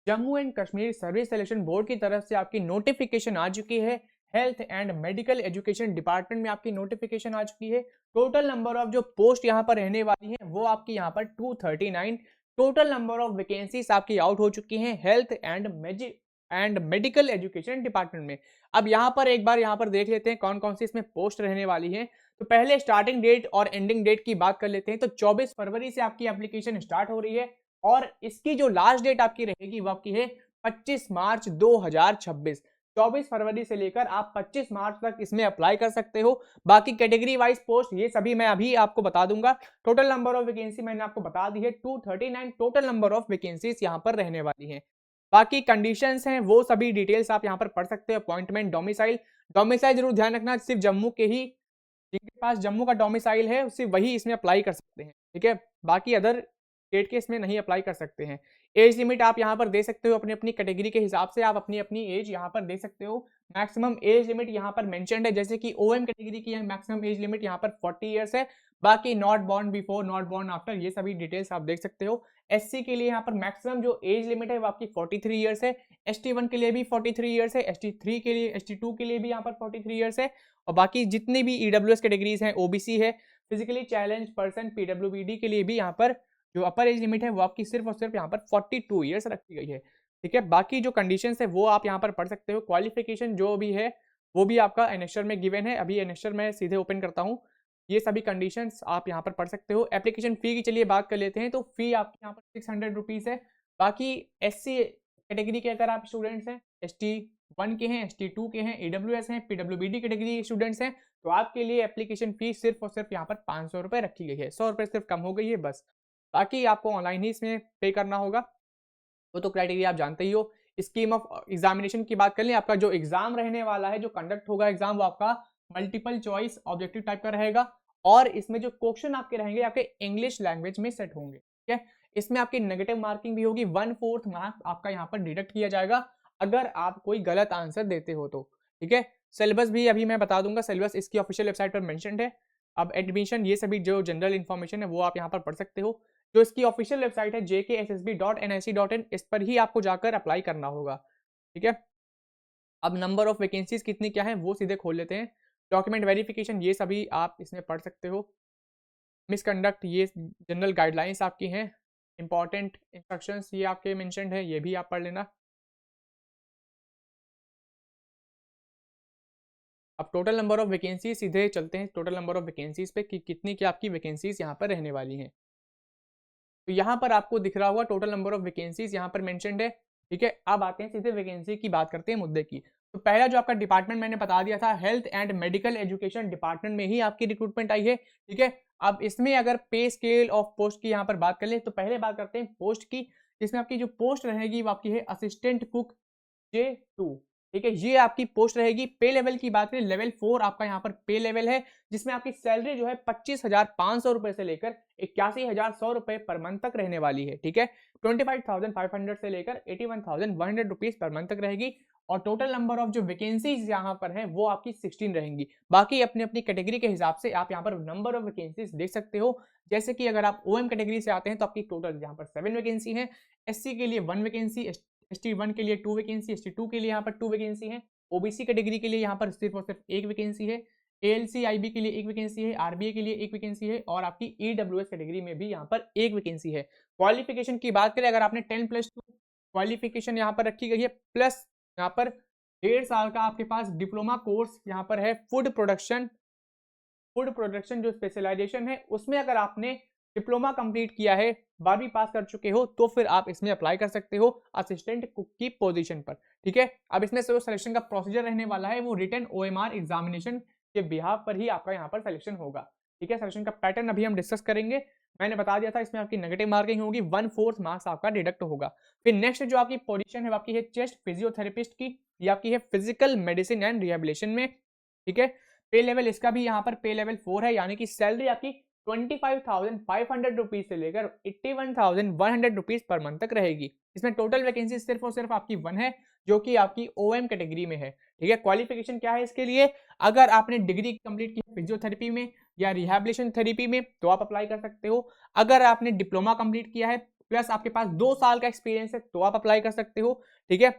Jammu and Kashmir service selection board की तरफ से आपकी नोटिफिकेशन आ चुकी है। Health and medical education department में आपकी नोटिफिकेशन आ चुकी है। टोटल नंबर ऑफ जो पोस्ट यहाँ पर रहने वाली है वो आपकी यहाँ पर 239। टोटल नंबर ऑफ वैकेंसीज आपकी आउट हो चुकी हैं health and medical education department में। अब यहाँ पर एक बार यहाँ पर देख लेते हैं कौन कौन सी इसमें पोस्ट रहने वाली है। तो पहले स्टार्टिंग डेट और एंडिंग डेट की बात कर लेते हैं। तो 24 फरवरी से आपकी एप्लीकेशन स्टार्ट हो रही है और इसकी जो लास्ट डेट आपकी रहेगी वो आपकी है 25 मार्च 2026। 24 फरवरी से लेकर आप 25 मार्च तक इसमें अप्लाई कर सकते हो। बाकी कैटेगरी वाइज पोस्ट ये सभी मैं अभी आपको बता दूंगा। टोटल नंबर ऑफ वैकेंसी मैंने आपको बता दी है 239 टोटल नंबर ऑफ वैकेंसीज यहाँ पर रहने वाली हैं। बाकी कंडीशंस हैं वो सभी डिटेल्स आप यहाँ पर पढ़ सकते हो। अपॉइंटमेंट, डोमिसाइल, डोमिसाइल जरूर ध्यान रखना सिर्फ जम्मू के ही, जिनके पास जम्मू का डोमिसाइल है सिर्फ वही इसमें अप्लाई कर सकते हैं, ठीक है। बाकी अदर स्टेट के इसमें नहीं अप्लाई कर सकते हैं। एज लिमिट आप यहाँ पर दे सकते हो अपनी अपनी कैटेगरी के हिसाब से, आप अपनी अपनी एज यहाँ पर दे सकते हो। मैक्सिमम एज लिमिट यहाँ पर मेंशन्ड है, जैसे कि ओएम कैटेगरी की मैक्सिमम एज लिमिट यहाँ पर 40 इयर्स है। बाकी not born before, not born after, ये सभी डिटेल्स आप देख सकते हो। एससी के लिए यहाँ पर मैक्सिमम जो एज लिमिट है वो आपकी 43 इयर्स है। ST1 के लिए भी 43 इयर्स है। ST3 के लिए, ST2 के लिए भी यहाँ पर 43 इयर्स है। और बाकी जितनी भी EWS कैटेगरीज हैं, OBC है, फिजिकली चैलेंज पर्सन, PWBD के लिए भी यहाँ पर जो अपर एज लिमिट है वो आपकी सिर्फ और सिर्फ यहाँ पर 42 इयर्स रखी गई है, ठीक है। बाकी जो कंडीशंस है वो आप यहाँ पर पढ़ सकते हो। क्वालिफिकेशन जो भी है वो भी आपका एनेक्स्चर में गिवन है। अभी एनेक्स्चर में सीधे ओपन करता हूँ, ये सभी कंडीशंस आप यहाँ पर पढ़ सकते हो। एप्लीकेशन फी की चलिए बात कर लेते हैं। तो फी आपकी यहाँ पर 600 रुपीज़ है। बाकी SC कैटेगरी के अगर आप स्टूडेंट्स हैं, ST1 के हैं, ST2 के हैं, EWS हैं, PWBD कैटेगरी के स्टूडेंट्स हैं, तो आपके लिए एप्लीकेशन फी सिर्फ और सिर्फ यहाँ पर 500 रुपये रखी गई है। 100 रुपये सिर्फ कम हो गई है बस। बाकी आपको ऑनलाइन ही इसमें पे करना होगा, वो तो क्राइटेरिया आप जानते ही हो। स्कीम ऑफ एग्जामिनेशन की बात कर लें, आपका जो एग्जाम रहने वाला है, जो कंडक्ट होगा एग्जाम, वो आपका मल्टीपल चॉइस ऑब्जेक्टिव टाइप का रहेगा। और इसमें जो क्वेश्चन आपके रहेंगे आपके इंग्लिश लैंग्वेज में सेट होंगे, ठीक है। इसमें आपकी नेगेटिव मार्किंग भी होगी, 1/4 मार्क्स आपका यहाँ पर डिडक्ट किया जाएगा अगर आप कोई गलत आंसर देते हो तो, ठीक है। सिलेबस भी अभी मैं बता दूंगा, सिलेबस इसकी ऑफिशियल वेबसाइट पर मेंशन्ड है। अब एडमिशन ये सभी जो जनरल इन्फॉर्मेशन है वो आप यहाँ पर पढ़ सकते हो। जो इसकी ऑफिशियल वेबसाइट है jkssb.nic.in, इस पर ही आपको जाकर अप्लाई करना होगा, ठीक है। अब नंबर ऑफ वैकेंसीज कितनी क्या है वो सीधे खोल लेते हैं। डॉक्यूमेंट वेरिफिकेशन ये सभी आप इसमें पढ़ सकते हो। मिसकंडक्ट ये जनरल गाइडलाइंस आपकी हैं। इंपॉर्टेंट इंस्ट्रक्शंस ये आपके मेंशन्ड है, ये भी आप पढ़ लेना। अब टोटल नंबर ऑफ वैकेंसीज सीधे चलते हैं टोटल नंबर ऑफ वैकेंसीज पे कि कितनी क्या आपकी वैकेंसीज यहाँ पर रहने वाली हैं। तो यहाँ पर आपको दिख रहा होगा टोटल नंबर ऑफ वैकेंसीज यहाँ पर मेंशन्ड है, ठीक है। अब आते हैं सीधे वैकेंसी की बात करते हैं मुद्दे की। तो पहला जो आपका डिपार्टमेंट मैंने बता दिया था, health and medical education department में ही आपकी रिक्रूटमेंट आई है, ठीक है। अब इसमें अगर पे स्केल ऑफ पोस्ट की यहाँ पर बात कर ले तो पहले बात करते हैं पोस्ट की, जिसमें आपकी जो पोस्ट रहेगी वो आपकी है असिस्टेंट कुक J2, ठीक है। ये आपकी पोस्ट रहेगी। पे लेवल की बात करें, लेवल 4 आपका यहाँ पर पे लेवल है, जिसमें आपकी सैलरी जो है 25,500 रुपए से लेकर 81,100 रुपए पर मंथ तक रहने वाली है, ठीक है। 25,500 से लेकर 81,100 रुपीज पर मंथ तक रहेगी। और टोटल नंबर ऑफ जो वैकेंसीज यहाँ पर है वो आपकी 16 रहेंगी। बाकी अपनी अपनी कैटेगरी के हिसाब से आप यहाँ पर नंबर ऑफ वैकेंसीज देख सकते हो। जैसे कि अगर आप OM कैटेगरी से आते हैं तो आपकी टोटल यहाँ पर 7 वैकेंसी है। SC के लिए 1 वैकेंसी, ST1 के लिए 2 वैकेंसी, ST2 के लिए यहाँ पर 2 वैकेंसी है। OBC कैटेगरी के लिए यहाँ पर सिर्फ और सिर्फ 1 वैकेंसी है। ALC IB के लिए 1 वैकेंसी है। RBA के लिए 1 वैकेंसी है। और आपकी EWS कैटेगरी में भी यहाँ पर 1 वैकेंसी है। क्वालिफिकेशन की बात करें, अगर आपने 10+2 क्वालिफिकेशन यहाँ पर रखी गई है, प्लस यहाँ पर 1.5 साल का आपके पास डिप्लोमा कोर्स यहाँ पर है फूड प्रोडक्शन जो स्पेशलाइजेशन है उसमें अगर आपने डिप्लोमा कंप्लीट किया है, 12वीं पास कर चुके हो, तो फिर आप इसमें अप्लाई कर सकते हो असिस्टेंट कुक की पोजीशन पर, ठीक है। अब इसमें जो सिलेक्शन का प्रोसीजर रहने वाला है वो रिटन OMR एग्जामिनेशन के बिहाफ पर ही आपका यहाँ पर सिलेक्शन होगा, ठीक है। सिलेक्शन का पैटर्न अभी हम डिस्कस करेंगे। मैंने बता दिया था इसमें आपकी नेगेटिव मार्किंग होगी, 1/4 मार्क्स आपका डिडक्ट होगा। फिर नेक्स्ट जो आपकी पोजीशन है वो आपकी है चेस्ट फिजियोथेरेपिस्ट की, ये आपकी है फिजिकल मेडिसिन एंड रिहेबिलिटेशन में, ठीक है। पे लेवल इसका भी यहाँ पर पे लेवल 4 है, यानी कि सैलरी आपकी 25,500 रुपीज से लेकर 81,100 रुपीज पर मंथ तक रहेगी। इसमें टोटल वैकेंसी सिर्फ और सिर्फ आपकी 1 है, जो कि आपकी OM कैटेगरी में है, ठीक है। क्वालिफिकेशन क्या है इसके लिए, अगर आपने डिग्री कंप्लीट की फिजियोथेरेपी में या रिहैबिलिटेशन थेरेपी में तो आप अप्लाई कर सकते हो। अगर आपने डिप्लोमा कंप्लीट किया है प्लस आपके पास 2 साल का एक्सपीरियंस है तो आप अप्लाई कर सकते हो, ठीक है।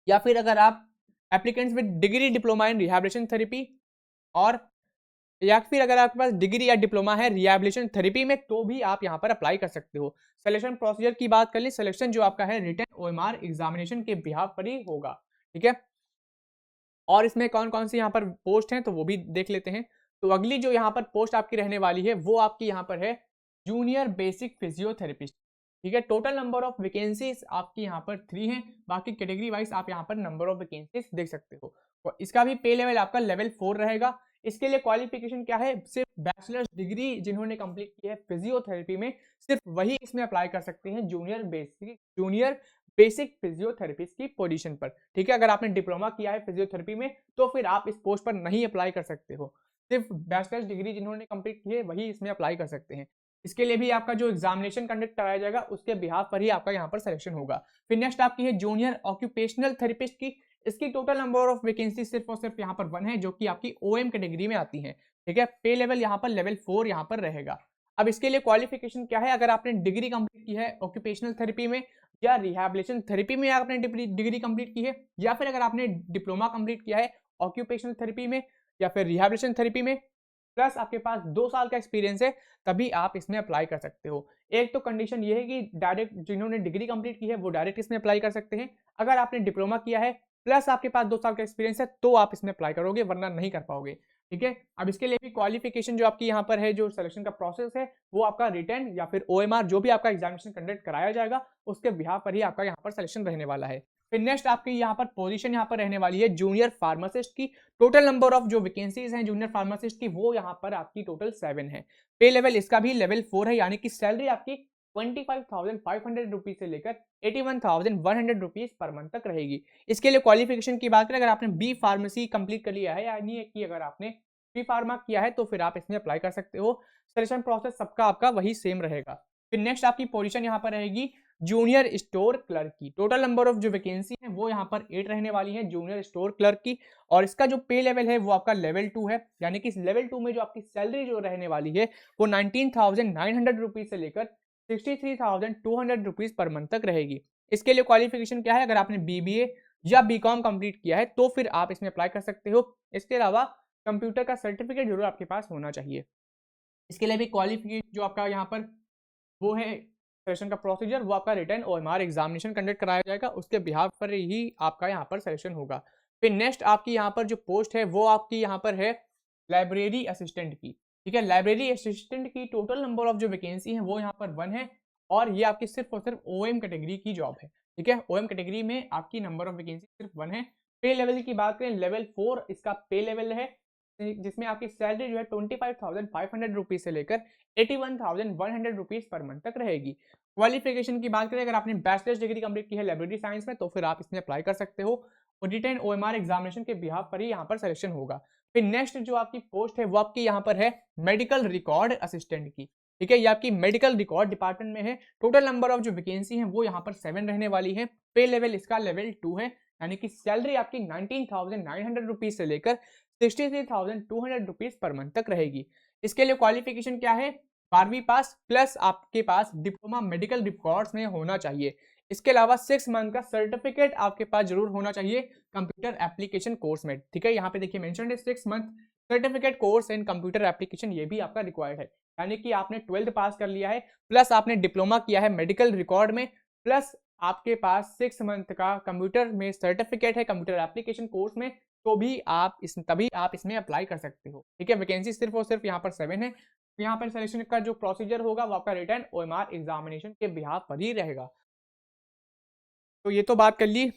या फिर अगर आप applicants with degree diploma in rehabilitation therapy और या फिर अगर आपके पास डिग्री या डिप्लोमा है रिहैबिलिटेशन थेरेपी में तो भी आप यहाँ पर अप्लाई कर सकते हो। सिलेक्शन प्रोसीजर की बात कर लें, सिलेक्शन जो आपका है रिटन ओएमआर एग्जामिनेशन के बिहाफ पर ही होगा, ठीक है। और इसमें कौन-कौन सी यहाँ पर पोस्ट हैं तो वो भी देख लेते हैं। तो अगली जो यहाँ पर पोस्ट आपकी रहने वाली है वो आपकी यहाँ पर है जूनियर बेसिक फिजियोथेरेपिस्ट, ठीक है। टोटल नंबर ऑफ वैकेंसीज आपकी यहाँ पर 3 हैं, बाकी कैटेगरी वाइज आप यहाँ पर नंबर ऑफ वैकेंसीज देख सकते हो। तो इसका भी पे लेवल आपका लेवल 4 रहेगा। इसके लिए क्वालिफिकेशन क्या है, सिर्फ बैचलर्स डिग्री जिन्होंने कंप्लीट की है फिजियोथेरेपी में सिर्फ वही इसमें अप्लाई कर सकते हैं जूनियर बेसिक फिजियोथेरेपिस्ट की पोजीशन पर, ठीक है। अगर आपने डिप्लोमा किया है फिजियोथेरेपी में तो फिर आप इस पोस्ट पर नहीं अप्लाई कर सकते हो। सिर्फ बैचलर्स डिग्री जिन्होंने कंप्लीट की है वही इसमें अप्लाई कर सकते हैं। इसके लिए भी आपका जो एग्जामिनेशन कंडक्ट कराया जाएगा उसके बिहाफ पर ही आपका यहाँ पर सिलेक्शन होगा। फिर नेक्स्ट आपकी है जूनियर ऑक्यूपेशनल थेरेपिस्ट की। इसकी टोटल नंबर ऑफ वैकेंसी सिर्फ और सिर्फ यहाँ पर 1 है जो कि आपकी ओएम कैटेगरी में आती है, ठीक है। पे लेवल यहाँ पर लेवल 4 यहाँ पर रहेगा। अब इसके लिए क्वालिफिकेशन क्या है, अगर आपने डिग्री कंप्लीट की है ऑक्यूपेशनल थेरेपी में या रिहैबिलिटेशन थेरेपी में आपने डिग्री कंप्लीट की है, या फिर अगर आपने डिप्लोमा कंप्लीट किया है ऑक्यूपेशनल थेरेपी में या फिर रिहैबिलिटेशन थेरेपी में, प्लस आपके पास 2 साल का एक्सपीरियंस है, तभी आप इसमें अप्लाई कर सकते हो। एक तो कंडीशन ये है कि डायरेक्ट जिन्होंने डिग्री कंप्लीट की है वो डायरेक्ट इसमें अप्लाई कर सकते हैं। अगर आपने डिप्लोमा किया है प्लस आपके पास 2 साल का एक्सपीरियंस है तो आप इसमें अप्लाई करोगे, वरना नहीं कर पाओगे, ठीक है। अब इसके लिए भी क्वालिफिकेशन जो आपकी यहाँ पर है, जो सिलेक्शन का प्रोसेस है वो आपका रिटन या फिर ओएमआर जो भी आपका एग्जामिनेशन कंडक्ट कराया जाएगा उसके बिहाफ पर ही आपका यहाँ पर सिलेक्शन रहने वाला है। फिर नेक्स्ट आपकी यहाँ पर पोजीशन यहाँ पर रहने वाली है जूनियर फार्मासिस्ट की। टोटल नंबर ऑफ जो वैकेंसीज हैं जूनियर फार्मासिस्ट की वो यहाँ पर आपकी टोटल 7 है। पे लेवल इसका भी लेवल 4 है, यानी कि सैलरी आपकी 25,500 रुपीज से लेकर 81,100 रुपीज पर मंथ तक रहेगी। इसके लिए क्वालिफिकेशन की बात करें, अगर आपने बी फार्मेसी कंप्लीट कर लिया है, यानी कि अगर आपने बी फार्मा किया है तो फिर आप इसमें अप्लाई कर सकते हो। सिलेक्शन प्रोसेस सबका आपका वही सेम रहेगा। फिर नेक्स्ट आपकी पोजीशन यहाँ पर रहेगी जूनियर स्टोर क्लर्क की। टोटल नंबर ऑफ जो वैकेंसी है वो यहाँ पर 8 रहने वाली है जूनियर स्टोर क्लर्क की, और इसका जो पे लेवल है वो आपका लेवल 2 है, यानी कि लेवल 2 में जो आपकी सैलरी जो रहने वाली है वो 19,900 रुपीज से लेकर 63,200 रुपीज पर मंथ तक रहेगी। इसके लिए क्वालिफिकेशन क्या है, अगर आपने बीबीए या बीकॉम कंप्लीट किया है तो फिर आप इसमें अप्लाई कर सकते हो। इसके अलावा कंप्यूटर का सर्टिफिकेट जरूर आपके पास होना चाहिए। इसके लिए भी क्वालिफिकेशन जो आपका यहाँ पर वो है सिलेक्शन का प्रोसीजर, वो आपका रिटन ओएमआर एग्जामिनेशन कंडक्ट कराया जाएगा, उसके बिहाफ पर ही आपका यहाँ पर सिलेक्शन होगा। फिर नेक्स्ट आपकी यहाँ पर जो पोस्ट है वो आपकी यहाँ पर है लाइब्रेरी असिस्टेंट की, ठीक है। लाइब्रेरी असिस्टेंट की टोटल नंबर ऑफ जो वैकेंसी है वो यहाँ पर 1 है, और ये आपकी सिर्फ और सिर्फ ओएम कैटेगरी की जॉब है, ठीक है। ओएम कैटेगरी में आपकी नंबर ऑफ वैकेंसी सिर्फ 1 है। पे लेवल की बात करें, लेवल 4 इसका पे लेवल है, जिसमें आपकी सैलरी जो है 25,500 रुपीज से लेकर 81,100 रुपीज पर मंथ तक रहेगी। क्वालिफिकेशन की बात करें, अगर आपने बैचलर्स डिग्री कंप्लीट की है लाइब्रेरी साइंस में तो फिर आप इसमें अप्लाई कर सकते हो, और रिटन ओएमआर एग्जामिनेशन के बिहाफ पर ही यहाँ पर सिलेक्शन होगा। फिर नेक्स्ट जो आपकी पोस्ट है वो आपकी यहाँ पर है मेडिकल रिकॉर्ड असिस्टेंट की, ठीक है। ये आपकी मेडिकल रिकॉर्ड डिपार्टमेंट में है। टोटल नंबर ऑफ जो वैकेंसी है वो यहाँ पर 7 रहने वाली है। पे लेवल इसका लेवल 2 है, यानी कि सैलरी आपकी 19,900 रुपीज से लेकर 63,200 रुपीज पर मंथ तक रहेगी। इसके लिए क्वालिफिकेशन क्या है, 12वीं पास प्लस आपके पास डिप्लोमा मेडिकल रिकॉर्ड्स में होना चाहिए। इसके अलावा 6 मंथ का सर्टिफिकेट आपके पास जरूर होना चाहिए कंप्यूटर एप्लीकेशन कोर्स में, ठीक है। यहाँ पे देखिए मेंशन है 6 month certificate course in computer application, ये भी आपका रिक्वायर्ड है, यानी कि आपने 12th पास कर लिया है प्लस आपने डिप्लोमा किया है मेडिकल रिकॉर्ड में, प्लस आपके पास 6 मंथ का कंप्यूटर में सर्टिफिकेट है कंप्यूटर एप्लीकेशन कोर्स में, तो भी आप तभी आप इसमें अप्लाई कर सकते हो, ठीक है। वैकेंसी सिर्फ और सिर्फ यहाँ पर 7 है। यहाँ पर सिलेक्शन का जो प्रोसीजर होगा वो आपका रिटन ओएमआर एग्जामिनेशन के बिहाफ पर ही रहेगा। तो ये तो बात कर ली।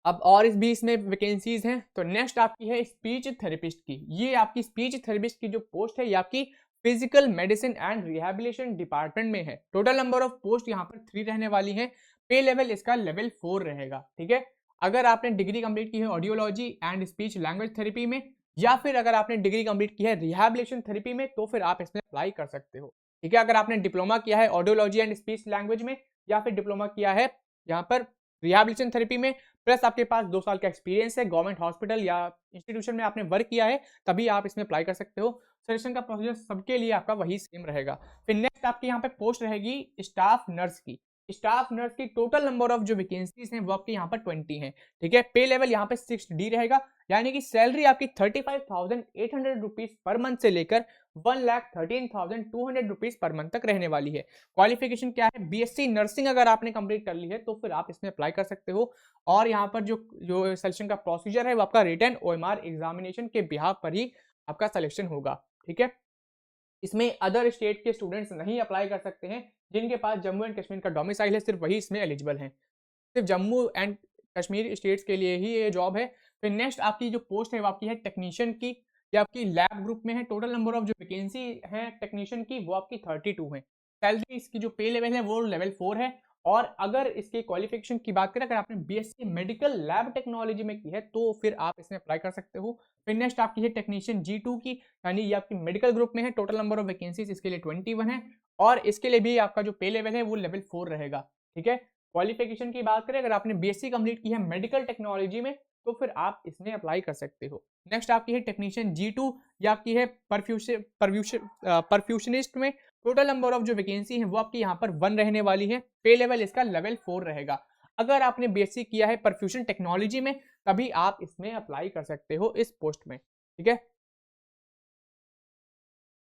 अब और इस भी इसमें वैकेंसीज हैं, तो नेक्स्ट आपकी है स्पीच थेरेपिस्ट की। ये आपकी स्पीच थेरेपिस्ट की जो पोस्ट है ये आपकी physical medicine and rehabilitation department में है। टोटल नंबर ऑफ पोस्ट यहाँ पर 3 रहने वाली है। पे लेवल इसका लेवल 4 रहेगा, ठीक है। अगर आपने डिग्री कंप्लीट की है audiology and speech language therapy में, या फिर अगर आपने डिग्री कंप्लीट की है रिहैबिलिटेशन थेरेपी में, तो फिर आप इसमें अप्लाई कर सकते हो, ठीक है। अगर आपने डिप्लोमा किया है ऑडियोलॉजी एंड स्पीच लैंग्वेज में, या फिर डिप्लोमा किया है यहाँ पर रिहैबिलिटेशन थेरेपी में प्लस आपके पास 2 साल का एक्सपीरियंस है, गवर्नमेंट हॉस्पिटल या इंस्टीट्यूशन में आपने वर्क किया है, तभी आप इसमें अप्लाई कर सकते हो। सिलेक्शन का प्रोसीजर सबके लिए आपका वही सेम रहेगा। फिर नेक्स्ट आपकी यहाँ पे पोस्ट रहेगी स्टाफ नर्स की। स्टाफ नर्स की टोटल नंबर ऑफ जो वैकेंसीज हैं वो आपके यहाँ पर 20 हैं, ठीक है। पे लेवल यहाँ पे 6D रहेगा, यानी कि सैलरी आपकी 35,800 रुपीज पर मंथ से लेकर 1,13,200 रुपीज पर मंथ तक रहने वाली है। क्वालिफिकेशन क्या है, बीएससी नर्सिंग अगर आपने कंप्लीट कर ली है तो फिर आप इसमें अप्लाई कर सकते हो। और यहाँ पर जो जो सिलेक्शन का प्रोसीजर है वो आपका रिटन ओएमआर एग्जामिनेशन के बिहाफ पर ही आपका सिलेक्शन होगा, ठीक है। इसमें अदर स्टेट के स्टूडेंट्स नहीं अप्लाई कर सकते हैं, जिनके पास जम्मू एंड कश्मीर का डोमिसाइल है सिर्फ वही इसमें एलिजिबल हैं। सिर्फ जम्मू एंड कश्मीर स्टेट्स के लिए ही ये जॉब है। फिर नेक्स्ट आपकी जो पोस्ट है वो आपकी है टेक्नीशियन की, ये आपकी लैब ग्रुप में है। टोटल नंबर ऑफ जो वैकेंसी है टेक्नीशियन की वो आपकी 32 है। सैलरी इसकी जो पे लेवल है वो लेवल 4 है। और अगर इसके क्वालिफिकेशन की बात करें, अगर आपने बीएससी मेडिकल लैब टेक्नोलॉजी में की है तो फिर आप इसमें अप्लाई कर सकते हो। फिर नेक्स्ट आपकी है टेक्नीशियन G2 की, यानी ये आपकी मेडिकल ग्रुप में है। टोटल नंबर ऑफ वैकेंसीज इसके लिए 21 है और इसके लिए भी आपका जो पे लेवल है वो लेवल 4 रहेगा, ठीक है। क्वालिफिकेशन की बात करें, अगर आपने बीएससी कंप्लीट की है मेडिकल टेक्नोलॉजी में तो फिर आप इसमें अप्लाई कर सकते हो। नेक्स्ट आपकी है टेक्नीशियन G2, या आपकी है परफ्यूशनिस्ट में। टोटल नंबर ऑफ जो वैकेंसी है वो आपकी यहाँ पर 1 रहने वाली है। पे लेवल इसका लेवल 4 रहेगा। अगर आपने बीएससी किया है परफ्यूशन टेक्नोलॉजी में तभी आप इसमें अप्लाई कर सकते हो इस पोस्ट में, ठीक है।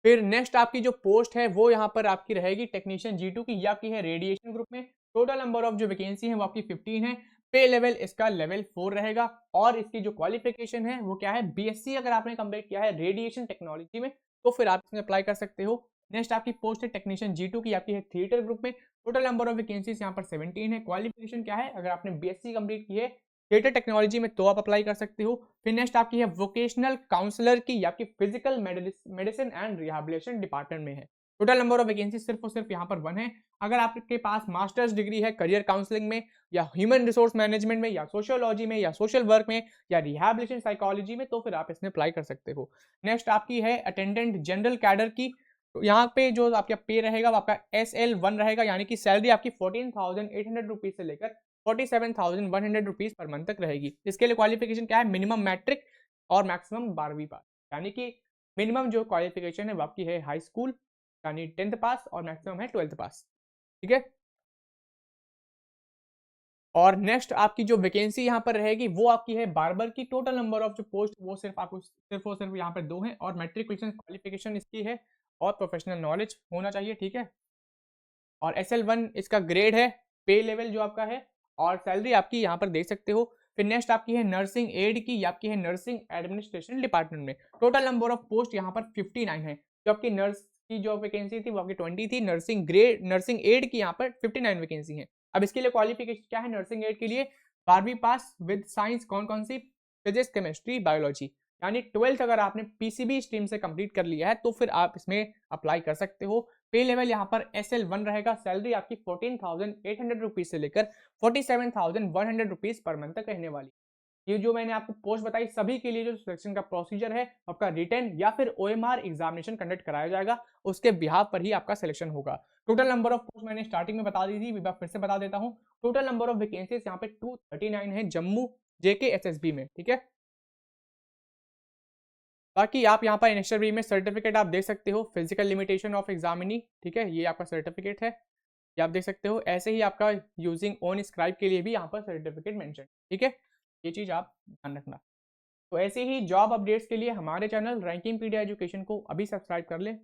फिर नेक्स्ट आपकी जो पोस्ट है वो यहाँ पर आपकी रहेगी टेक्नीशियन G2 की, या की है रेडिएशन ग्रुप में। टोटल नंबर ऑफ जो वैकेंसी है वो आपकी 15 है। पे लेवल इसका लेवल 4 रहेगा और इसकी जो क्वालिफिकेशन है वो क्या है, बीएससी अगर आपने कंप्लीट किया है रेडिएशन टेक्नोलॉजी में तो फिर आप इसमें अप्लाई कर सकते हो। नेक्स्ट आपकी पोस्ट है टेक्नीशियन G2 की, आपकी है थिएटर ग्रुप में। टोटल नंबर ऑफ वैकेंसीज यहाँ पर 17 है। क्वालिफिकेशन क्या है, अगर आपने बीएससी कंप्लीट की है थिएटर टेक्नोलॉजी में तो आप अप्लाई कर सकते हो। फिर नेक्स्ट आपकी है वोकेशनल काउंसलर की, या आपकी physical medicine and rehabilitation department में है। टोटल नंबर ऑफ वैकेंसी सिर्फ और सिर्फ यहाँ पर 1 है। अगर आपके पास मास्टर्स डिग्री है करियर काउंसलिंग में या ह्यूमन रिसोर्स मैनेजमेंट में या सोशियोलॉजी में या सोशल वर्क में या रिहैबिलिटेशन साइकोलॉजी में तो फिर आप इसमें अप्लाई कर सकते हो। नेक्स्ट आपकी है अटेंडेंट जनरल कैडर की। तो यहाँ पे जो आपका पे रहेगा वो आपका SL1 रहेगा, यानी कि सैलरी आपकी 14,800 रुपीज से लेकर 47,100 रुपीज पर मंथ तक रहेगी। इसके लिए क्वालिफिकेशन क्या है, मिनिमम मैट्रिक और मैक्सिमम 12वीं पास, यानी कि मिनिमम जो क्वालिफिकेशन है वो आपकी है हाई स्कूल यानी 10th पास और मैक्सिमम है 12th पास, ठीक है। और नेक्स्ट आपकी जो वैकेंसी यहाँ पर रहेगी वो आपकी है बार्बर की। टोटल नंबर ऑफ जो पोस्ट वो सिर्फ आपको सिर्फ और सिर्फ यहाँ पर 2 है और मैट्रिकुलेशन क्वालिफिकेशन इसकी है और प्रोफेशनल नॉलेज होना चाहिए, ठीक है। और SL1 इसका ग्रेड है, पे लेवल जो आपका है, और सैलरी आपकी यहाँ पर देख सकते हो। फिर नेक्स्ट आपकी है नर्सिंग एड की, आपकी है नर्सिंग एडमिनिस्ट्रेशन डिपार्टमेंट में। टोटल नंबर ऑफ पोस्ट यहाँ पर 59 है। जो आपकी नर्स की जो वैकेंसी थी वो आपकी 20 थी। नर्सिंग एड की यहाँ पर 59 वैकेंसी है। अब इसके लिए क्वालिफिकेशन क्या है, नर्सिंग एड के लिए 12वीं पास विद साइंस, कौन सी, फिजिक्स, केमिस्ट्री, बायोलॉजी, यानी 12th अगर आपने पीसीबी स्ट्रीम से कंप्लीट कर लिया है तो फिर आप इसमें अप्लाई कर सकते हो। पे लेवल यहाँ पर SL1 रहेगा। सैलरी आपकी 14,800 रुपीज से लेकर 47,100 रुपीज पर मंथ तक रहने वाली। ये जो मैंने आपको पोस्ट बताई सभी के लिए जो सिलेक्शन का प्रोसीजर है आपका रिटन या फिर OMR एग्जामिनेशन कंडक्ट कराया जाएगा, उसके बिहाफ पर ही आपका सिलेक्शन होगा। टोटल नंबर ऑफ पोस्ट मैंने स्टार्टिंग में बता दी थी, एक बार फिर से बता देता हूँ। टोटल नंबर ऑफ वैकेंसीज यहाँ पे 239 है जम्मू JK SSB में, ठीक है। बाकी आप यहाँ पर इनिशियल बी में सर्टिफिकेट आप देख सकते हो, फिजिकल लिमिटेशन ऑफ एग्जामिनी, ठीक है, ये आपका सर्टिफिकेट है, ये आप देख सकते हो। ऐसे ही आपका यूजिंग ओन स्क्राइब के लिए भी यहाँ पर सर्टिफिकेट मेंशन, ठीक है, ये चीज़ आप ध्यान रखना। तो ऐसे ही जॉब अपडेट्स के लिए हमारे चैनल रैंकिंग पीडिया एजुकेशन को अभी सब्सक्राइब कर लें।